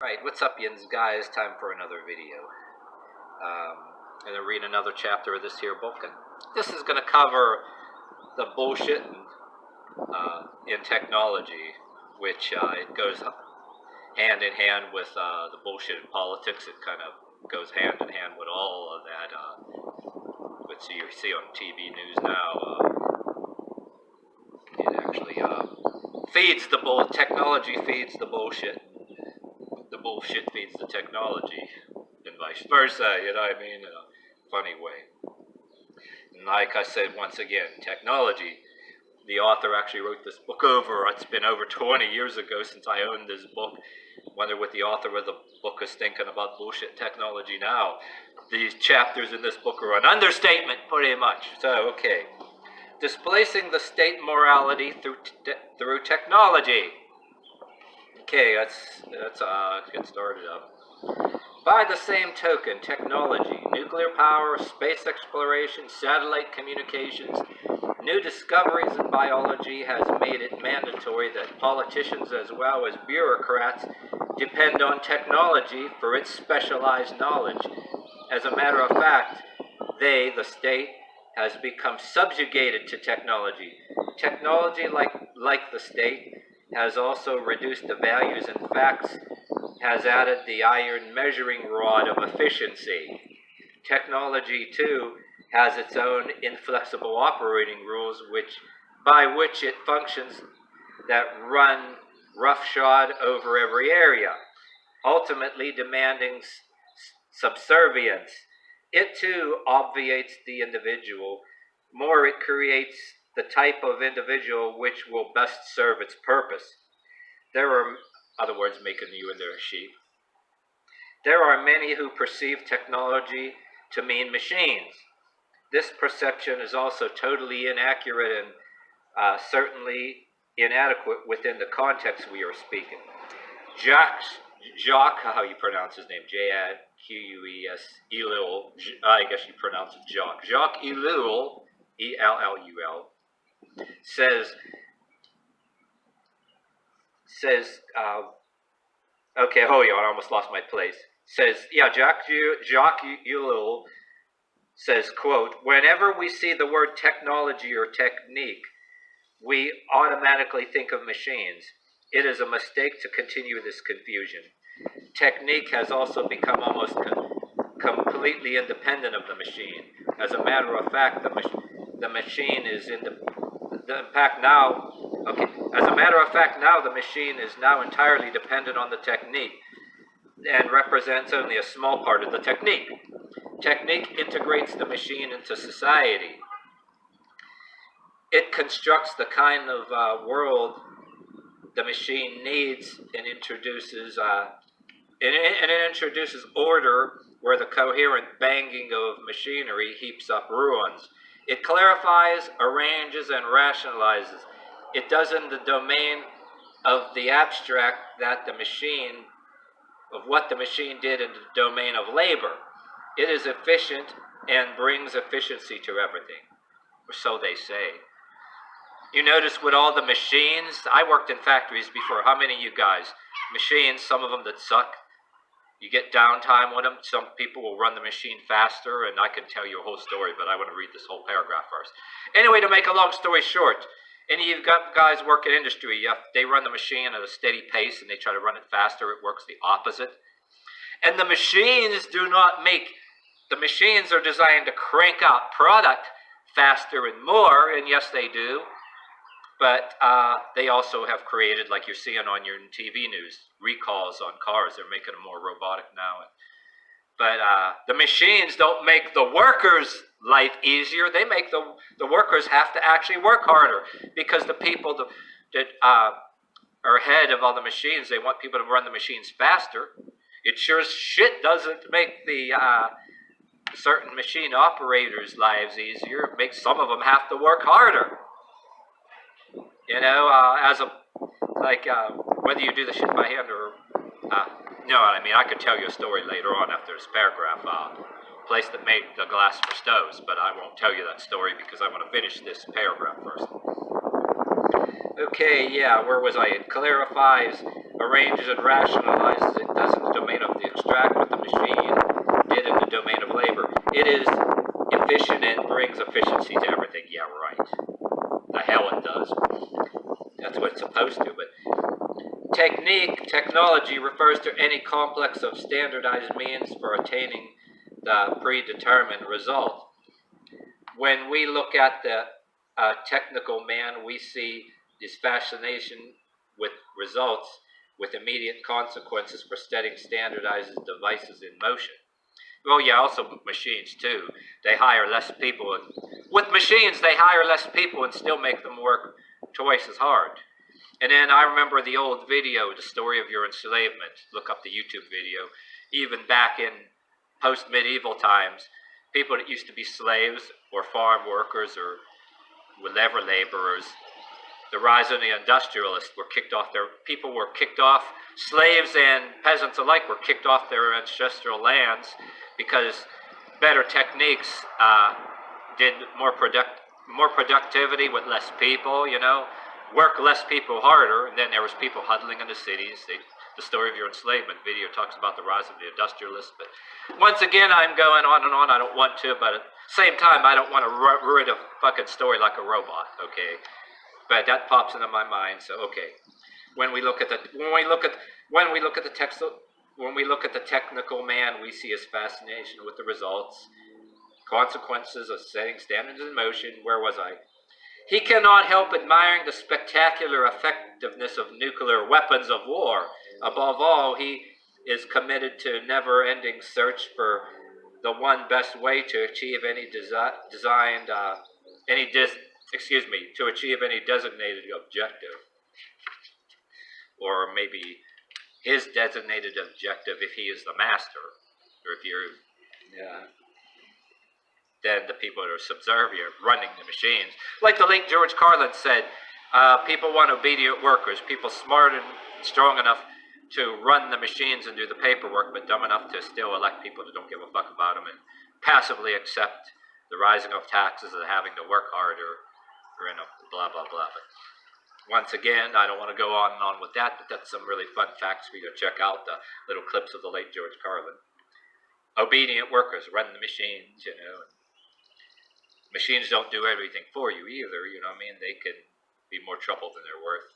Right, what's up, yins guys? Time for another video. I'm gonna read another chapter of this here book, and this is gonna cover the bullshit in technology, which it goes hand in hand with the bullshit in politics. It kind of goes hand in hand with all of that, which you see on TV news now. It actually feeds the bull. Technology feeds the bullshit. The bullshit feeds the technology, and vice versa, you know what I mean, in a funny way. And like I said, once again, technology, the author actually wrote this book it's been over 20 years ago since I owned this book. Wonder what the author of the book is thinking about bullshit technology now. These chapters in this book are an understatement, pretty much. So, okay. Displacing the state morality through technology. Okay, let's get started up. By the same token, technology, nuclear power, space exploration, satellite communications, new discoveries in biology has made it mandatory that politicians as well as bureaucrats depend on technology for its specialized knowledge. As a matter of fact, the state, has become subjugated to technology. Technology, like the state, has also reduced the values and facts, has added the iron measuring rod of efficiency. Technology, too, has its own inflexible operating rules by which it functions that run roughshod over every area, ultimately demanding subservience. It, too, obviates the individual. More, it creates the type of individual which will best serve its purpose. There are, in other words, making you into a sheep. There are many who perceive technology to mean machines. This perception is also totally inaccurate and certainly inadequate within the context we are speaking. Jacques, how you pronounce his name? J-A-Q-U-E-S, Ellul, I guess you pronounce it Jacques. Jacques Ellul, E-L-L-U-L, says, okay, hold on, I almost lost my place. Jacques Ellul says, quote, whenever we see the word technology or technique, we automatically think of machines. It is a mistake to continue this confusion. Technique has also become almost completely independent of the machine. As a matter of fact, the machine is the machine is now entirely dependent on the technique and represents only a small part of the technique. Technique integrates the machine into society. It constructs the kind of world the machine needs and introduces order where the coherent banging of machinery heaps up ruins. It clarifies, arranges, and rationalizes. It does in the domain of the abstract of what the machine did in the domain of labor. It is efficient and brings efficiency to everything, or so they say. You notice with all the machines, I worked in factories before. How many of you guys? Machines, some of them that suck. You get downtime with them. Some people will run the machine faster, and I can tell you a whole story, but I want to read this whole paragraph first. Anyway, to make a long story short, and you've got guys work in industry, they run the machine at a steady pace, and they try to run it faster. It works the opposite. And the machines the machines are designed to crank out product faster and more, and yes, they do. But they also have created, like you're seeing on your TV news, recalls on cars. They're making them more robotic now. But the machines don't make the workers' life easier. They make the workers have to actually work harder, because the people that are head of all the machines, they want people to run the machines faster. It sure as shit doesn't make the certain machine operators' lives easier. It makes some of them have to work harder. You know, whether you do the shit by hand or, you know what I mean? I could tell you a story later on after this paragraph, place that made the glass for stoves, but I won't tell you that story because I want to finish this paragraph first. Okay, yeah, where was I? It clarifies, arranges and rationalizes it, does in the domain of the extract what the machine did in the domain of labor. It is efficient and brings efficiency to everything. Yeah, right. The hell it does. That's what it's supposed to. But technology refers to any complex of standardized means for attaining the predetermined result. When we look at the technical man, we see this fascination with results, with immediate consequences for setting standardized devices in motion. Well, yeah, also machines too. They hire less people. With machines, they hire less people and still make them work twice as hard. And then I remember the old video, The Story of Your Enslavement. Look up the YouTube video. Even back in post-medieval times, people that used to be slaves or farm workers or whatever laborers, the rise of the industrialists were kicked off people were kicked off, slaves and peasants alike were kicked off their ancestral lands because better techniques did more productivity with less people, work less people harder, and then there was people huddling in the cities. The Story of Your Enslavement video talks about the rise of the industrialists. But once again, I'm going on and on. I don't want to, but at the same time, I don't want to read a fucking story like a robot. Okay, but that pops into my mind. So okay, when we look at the technical man, we see his fascination with the results, consequences of setting standards in motion. Where was I? He cannot help admiring the spectacular effectiveness of nuclear weapons of war. Above all, he is committed to never-ending search for the one best way to achieve any to achieve any designated objective, or maybe his designated objective if he is the master, or if you're, then the people that are subservient running the machines. Like the late George Carlin said, people want obedient workers, people smart and strong enough to run the machines and do the paperwork, but dumb enough to still elect people that don't give a fuck about them and passively accept the rising of taxes and having to work harder, or blah, blah, blah. But once again, I don't want to go on and on with that, but that's some really fun facts for you to check out, the little clips of the late George Carlin. Obedient workers run the machines, Machines don't do everything for you either, They can be more trouble than they're worth.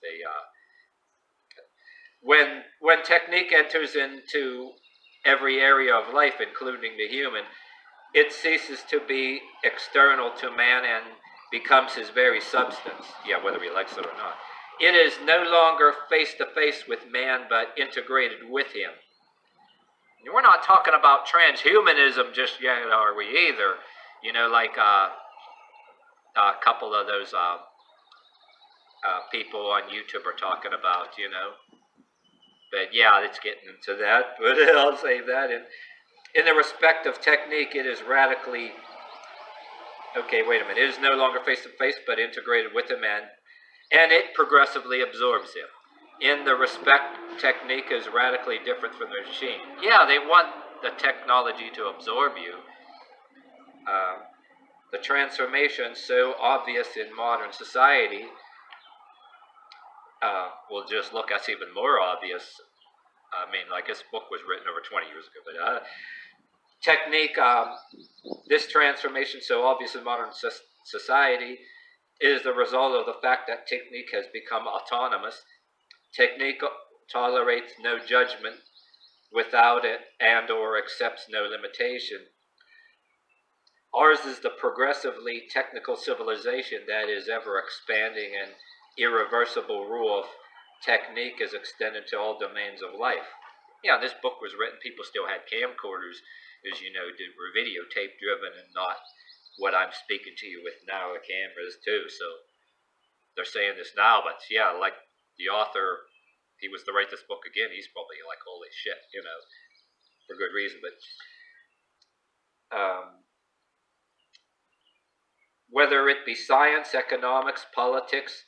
When technique enters into every area of life, including the human, it ceases to be external to man and becomes his very substance. Yeah, whether he likes it or not. It is no longer face-to-face with man, but integrated with him. And we're not talking about transhumanism just yet, are we either? Like a couple of those people on YouTube are talking about, But yeah, it's getting into that, but I'll save that. In the respect of technique, it is radically, it is no longer face-to-face, but integrated with him, and it progressively absorbs him. In the respect, technique is radically different from the machine. Yeah, they want the technology to absorb you. The transformation so obvious in modern society, we'll just look, that's even more obvious. This book was written over 20 years ago, but technique, this transformation so obvious in modern society is the result of the fact that technique has become autonomous. Technique tolerates no judgment without it and or accepts no limitation. Ours is the progressively technical civilization that is ever expanding, and irreversible rule of technique is extended to all domains of life. Yeah, this book was written, people still had camcorders, as you know, that were videotape driven and not what I'm speaking to you with now, the cameras too. So they're saying this now, but yeah, like the author, he was to write this book again, he's probably like, holy shit, for good reason. But whether it be science, economics, politics,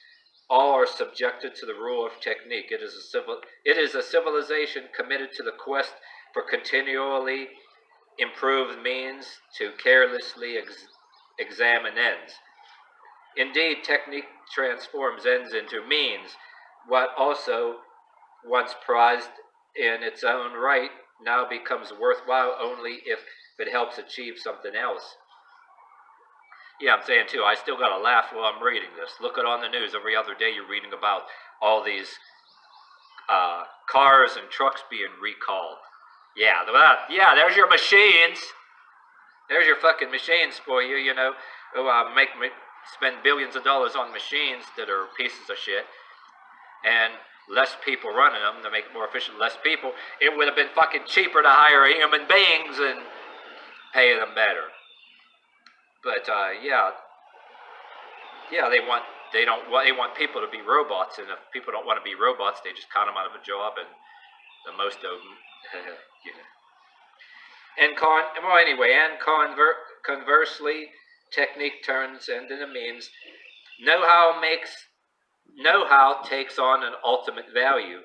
all are subjected to the rule of technique. It is a civilization committed to the quest for continually improved means to carelessly examine ends. Indeed, technique transforms ends into means, but also once prized in its own right, now becomes worthwhile only if it helps achieve something else. Yeah, I'm saying too, I still gotta laugh while I'm reading this. Look at on the news every other day you're reading about all these cars and trucks being recalled. Yeah, there's your machines. There's your fucking machines for you, you know. Make me spend billions of dollars on machines that are pieces of shit. And less people running them to make it more efficient, less people. It would have been fucking cheaper to hire human beings and pay them better. But they want people to be robots, and if people don't want to be robots, they just cut them out of a job, and the most of them, you know. Conversely, technique turns into the means. Know-how takes on an ultimate value.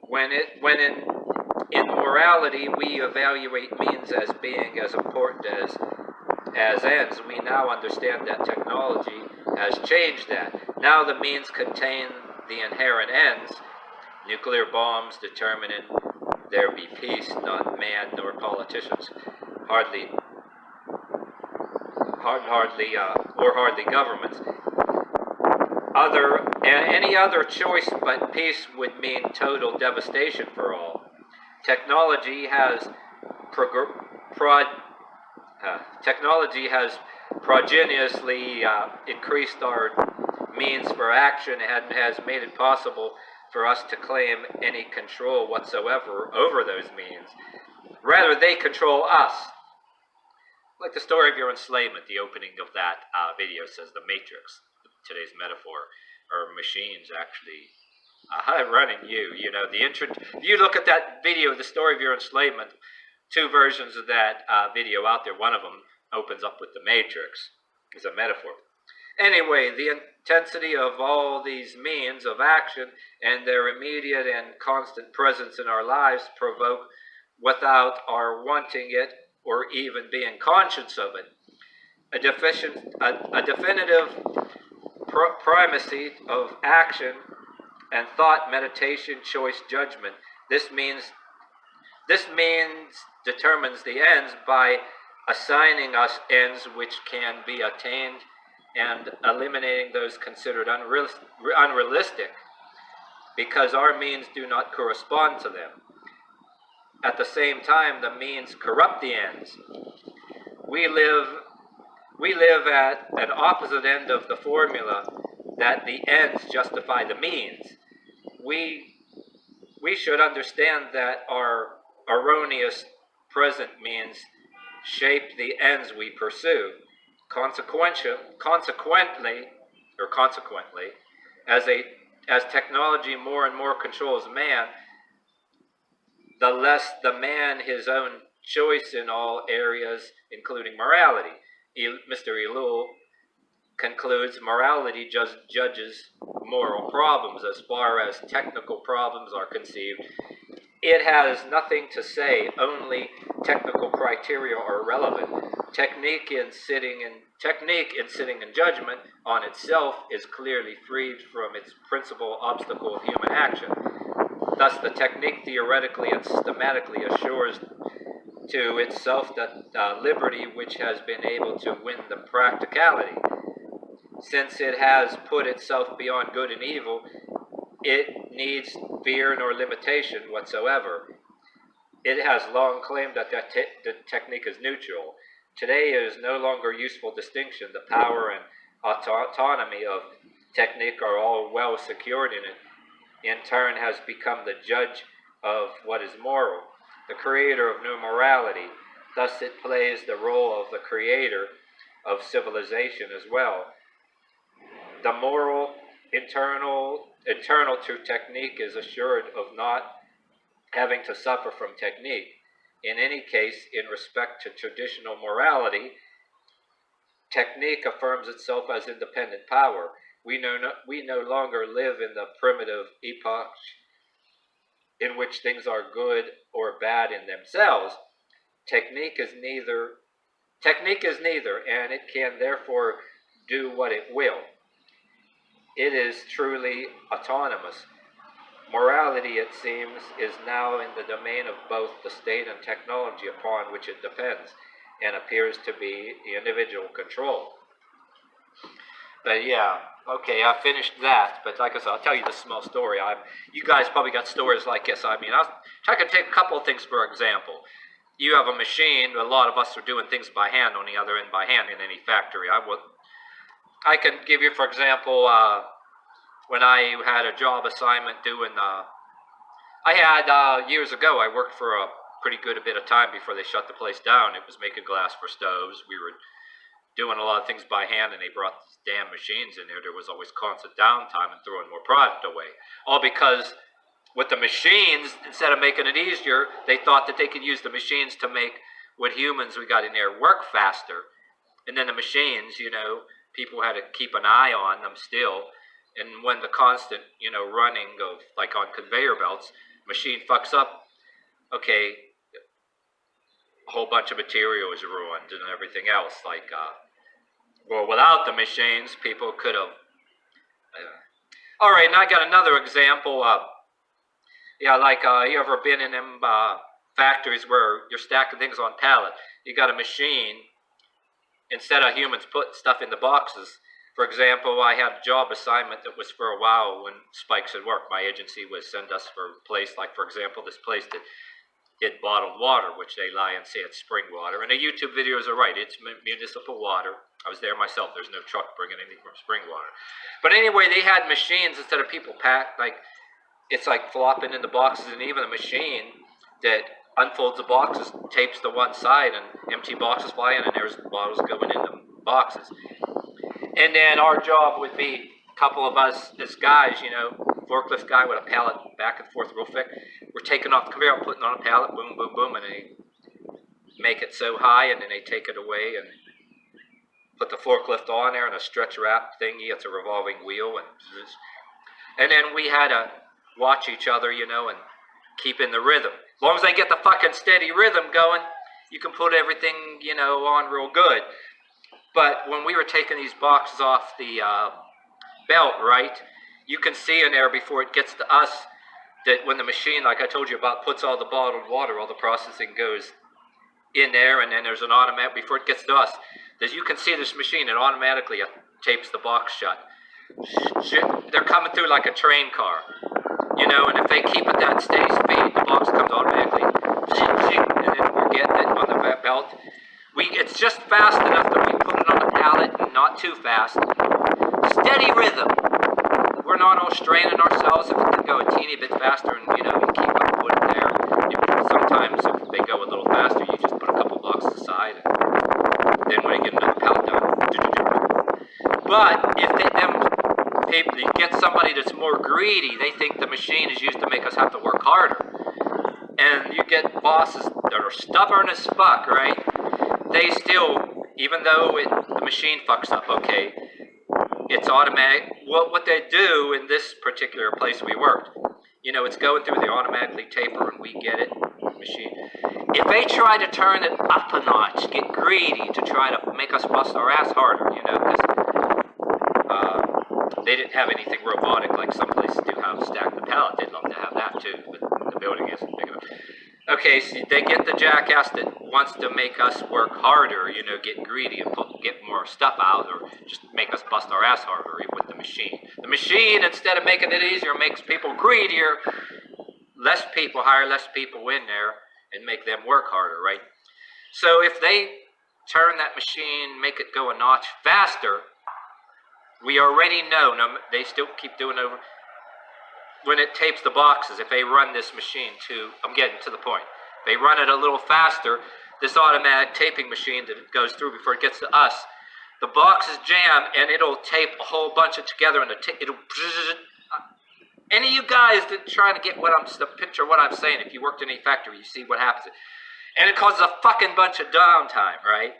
When in morality we evaluate means as being as important as ends, we now understand that technology has changed that. Now the means contain the inherent ends. Nuclear bombs determining there be peace, not man nor politicians, hardly governments. Any other choice but peace would mean total devastation for all. Technology has prodigiously increased our means for action and has made it possible for us to claim any control whatsoever over those means. Rather, they control us. Like the story of your enslavement, the opening of that video says the Matrix, today's metaphor, or machines actually running you. You know, if you look at that video, the story of your enslavement, two versions of that video out there. One of them opens up with the Matrix as a metaphor. Anyway, the intensity of all these means of action and their immediate and constant presence in our lives provoke, without our wanting it or even being conscious of it, a definitive primacy of action and thought, meditation, choice, judgment. This means determines the ends by assigning us ends which can be attained and eliminating those considered unrealistic because our means do not correspond to them. At the same time, the means corrupt the ends. We live at an opposite end of the formula that the ends justify the means. We should understand that our erroneous present means shape the ends we pursue. Consequently, as technology more and more controls man, the less the man his own choice in all areas, including morality. Mr. Elul concludes morality just judges moral problems as far as technical problems are conceived. It has nothing to say, only technical criteria are relevant. Technique in sitting in judgment on itself is clearly freed from its principal obstacle of human action. Thus, the technique theoretically and systematically assures to itself that liberty which has been able to win the practicality. Since it has put itself beyond good and evil, it needs fear nor limitation whatsoever. It has long claimed that the technique is neutral. Today it is no longer useful distinction. The power and autonomy of technique are all well secured in it. In turn has become the judge of what is moral, the creator of new morality. Thus it plays the role of the creator of civilization as well. The moral internal to technique is assured of not having to suffer from technique. In any case, in respect to traditional morality, technique affirms itself as independent power. We no longer live in the primitive epoch in which things are good or bad in themselves. Technique is neither, and it can therefore do what it will. It is truly autonomous. Morality, it seems, is now in the domain of both the state and technology upon which it depends, and appears to be the individual control. But yeah, okay, I finished that. But like I said, I'll tell you this small story. You guys probably got stories like this. I mean, I can take a couple of things for example. You have a machine. A lot of us are doing things by hand on the other end by hand in any factory. I can give you, for example, when I had a job assignment doing. I had years ago. I worked for a pretty good a bit of time before they shut the place down. It was making glass for stoves. We were doing a lot of things by hand, and they brought these damn machines in there. There was always constant downtime and throwing more product away. All because with the machines, instead of making it easier, they thought that they could use the machines to make what humans we got in there work faster. And then the machines, people had to keep an eye on them still. And when the constant, running of, like on conveyor belts, machine fucks up, okay, a whole bunch of material is ruined and everything else. Well, without the machines, people could have. All right, and I got another example. You ever been in them factories where you're stacking things on pallet? You got a machine. Instead of humans putting stuff in the boxes. For example, I had a job assignment that was for a while when Spikes had worked. My agency would send us for a place, like for example, this place that did bottled water, which they lie and say it's spring water. And the YouTube videos are right. It's municipal water. I was there myself. There's no truck bringing anything from spring water. But anyway, they had machines instead of people packed. It's like flopping in the boxes, and even a machine that unfolds the boxes, tapes to one side, and empty boxes fly in, and there's bottles going in the boxes. And then our job would be a couple of us as guys, forklift guy with a pallet back and forth real thick. We're taking off the conveyor, putting on a pallet, boom, boom, boom, and they make it so high, and then they take it away and put the forklift on there and a stretch wrap thingy. It's a revolving wheel, and then we had to watch each other, and keep in the rhythm. As long as they get the fucking steady rhythm going, you can put everything, on real good. But when we were taking these boxes off the belt, right, you can see in there before it gets to us that when the machine, like I told you about, puts all the bottled water, all the processing goes in there, and then there's an automatic, before it gets to us, that you can see this machine, it automatically tapes the box shut. They're coming through like a train car, and if they keep at that steady speed, the box comes automatically, and then we're getting it on the belt. It's just fast enough that we put it on the pallet, and not too fast. Steady rhythm. We're not all straining ourselves. If it can go a teeny bit faster, and you keep up with it there. Sometimes if they go a little faster, you just put a couple boxes aside, and then when you get another pallet done. But if you get somebody that's more greedy, they think the machine is used to make us have to work harder. And you get bosses that are stubborn as fuck, right? They still, even though the machine fucks up, okay, it's automatic. What they do in this particular place we worked, it's going through the automatically taper, and we get it, machine. If they try to turn it up a notch, get greedy to try to make us bust our ass harder, because they didn't have anything robotic like some places do have stack the pallet. They'd love to have that too, but the building isn't big enough. Okay, so they get the jackass that wants to make us work harder, get greedy and get more stuff out, or just make us bust our ass harder with the machine. The machine, instead of making it easier, makes people greedier. Hire less people in there, and make them work harder, right? So if they turn that machine, make it go a notch faster, we already know, they still keep doing it over. When it tapes the boxes, if they run this machine I'm getting to the point. If they run it a little faster, this automatic taping machine that it goes through before it gets to us, the boxes jam, and it'll tape a whole bunch of together, and any of you guys that trying to get the picture of what I'm saying, if you worked in any factory, you see what happens. And it causes a fucking bunch of downtime, right?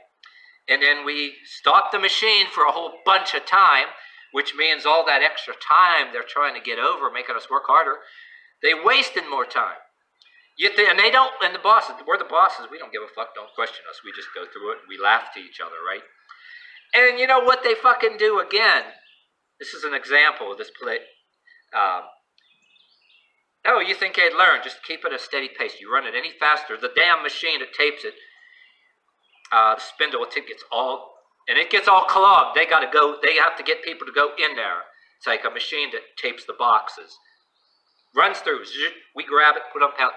And then we stop the machine for a whole bunch of time, which means all that extra time they're trying to get over, making us work harder, they wasted more time. And they don't, and the bosses, we're the bosses, we don't give a fuck, don't question us. We just go through it and we laugh to each other, right? And you know what they fucking do again? This is an example of this play. Oh, you think they'd learn? Just keep it a steady pace. You run it any faster, the damn machine that tapes it, the spindle, it gets all, and it gets all clogged. They got to go. They have to get people to go in there. It's like a machine that tapes the boxes. Runs through. We grab it, put up out.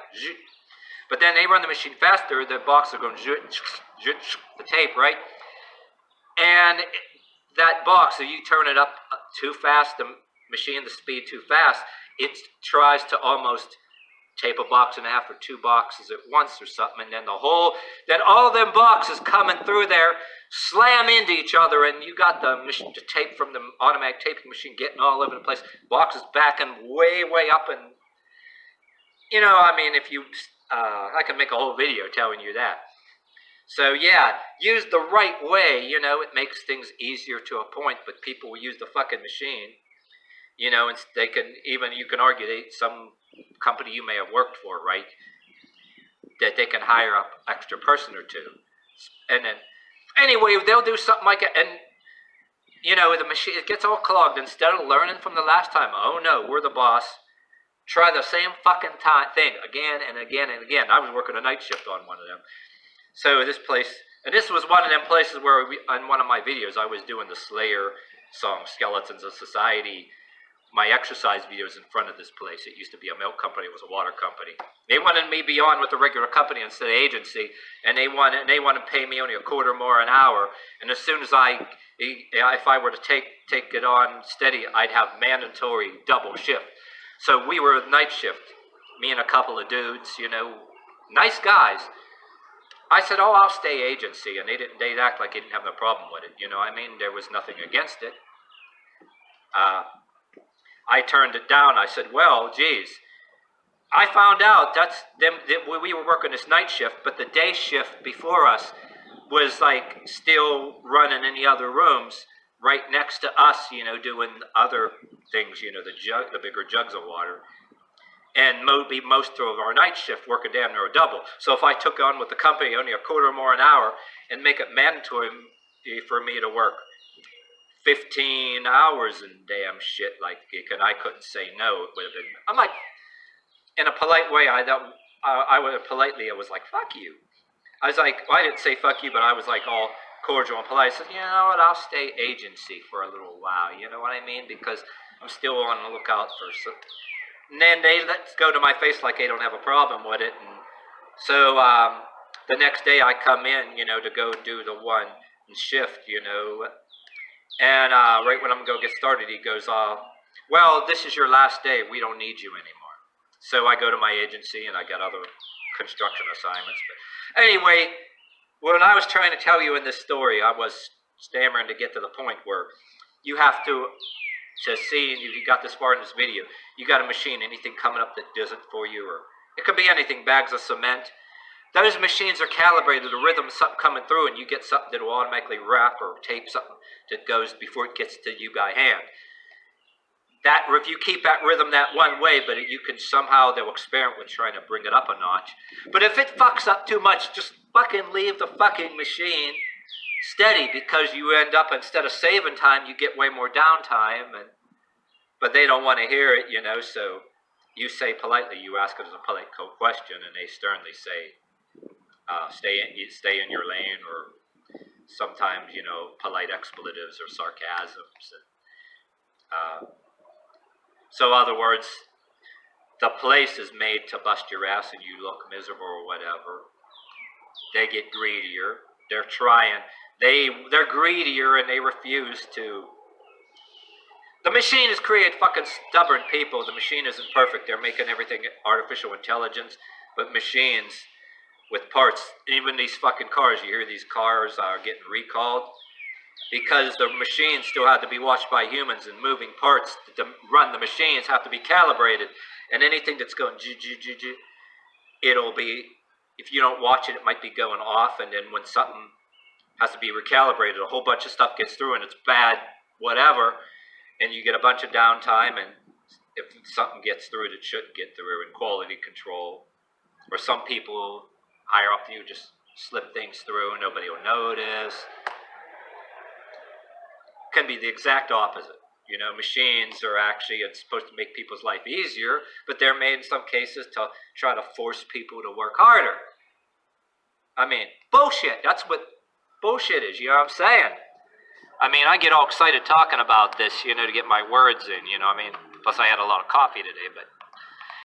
But then they run the machine faster. The boxes are going the tape, right? And that box, if you turn it up too fast, the machine, the speed too fast, it tries to almost tape a box in half or two boxes at once or something, and then all them boxes coming through there slam into each other, and you got the tape from the automatic taping machine getting all over the place, boxes backing way up, and I mean, if you I can make a whole video telling you that. So yeah, used the right way, it makes things easier to a point, but people will use the fucking machine, and you can argue some company you may have worked for, right, that they can hire up extra person or two, and then anyway they'll do something like it, and the machine, it gets all clogged. Instead of learning from the last time, oh no, we're the boss, try the same fucking thing again and again and again. I was working a night shift on one of them, so this place, and this was one of them places where on one of my videos I was doing the Slayer song Skeletons of Society, my exercise videos in front of this place. It used to be a milk company, it was a water company. They wanted me be on with the regular company instead of agency, and they wanted to pay me only a quarter more an hour. And as soon as if I were to take it on steady, I'd have mandatory double shift. So we were night shift, me and a couple of dudes, nice guys. I said, oh, I'll stay agency, and they'd act like they didn't have no problem with it. I mean, there was nothing against it. I turned it down. I said, well, geez, I found out we were working this night shift, but the day shift before us was like still running in the other rooms right next to us, doing other things, the bigger jugs of water. And most of our night shift working damn near a double. So if I took on with the company only a quarter more an hour and make it mandatory for me to work 15 hours and damn shit, like, and I couldn't say no, it would have been, I'm like, in a polite way, I was like, fuck you. I was like, well, I didn't say fuck you, but I was like all cordial and polite. I said, you know what, I'll stay agency for a little while, you know what I mean? Because I'm still on the lookout for something. And then they let's go to my face like they don't have a problem with it. And so the next day I come in, to go do the one shift, and right when I'm going to get started, he goes, well, this is your last day. We don't need you anymore. So I go to my agency and I get other construction assignments. But anyway, when I was trying to tell you in this story, I was stammering to get to the point where you have to see, if you got this far in this video, you got a machine, anything coming up that does it for you, or it could be anything, bags of cement. Those machines are calibrated, the rhythm of something coming through, and you get something that will automatically wrap or tape something that goes before it gets to you by hand. That, if you keep that rhythm that one way, but you can somehow, they'll experiment with trying to bring it up a notch. But if it fucks up too much, just fucking leave the fucking machine steady, because you end up, instead of saving time, you get way more downtime, but they don't want to hear it, so you say politely, you ask it as a polite question, and they sternly say, stay in your lane, or sometimes, polite expletives or sarcasms. So in other words, the place is made to bust your ass and you look miserable or whatever. They get greedier. They're trying. They're greedier, and they refuse to. The machine has created fucking stubborn people. The machine isn't perfect. They're making everything artificial intelligence, but machines with parts. Even these fucking cars, you hear these cars are getting recalled because the machines still have to be watched by humans, and moving parts to run the machines have to be calibrated. And anything that's going it'll be, if you don't watch it, it might be going off, and then when something has to be recalibrated, a whole bunch of stuff gets through and it's bad, whatever, and you get a bunch of downtime, and if something gets through that shouldn't get through, in quality control, or some people higher up than you just slip things through and nobody will notice. Can be the exact opposite. You know, machines are actually supposed to make people's life easier, but they're made in some cases to try to force people to work harder. I mean, bullshit. That's what bullshit is, you know what I'm saying? I mean, I get all excited talking about this, you know, to get my words in, you know what I mean? Plus I had a lot of coffee today, but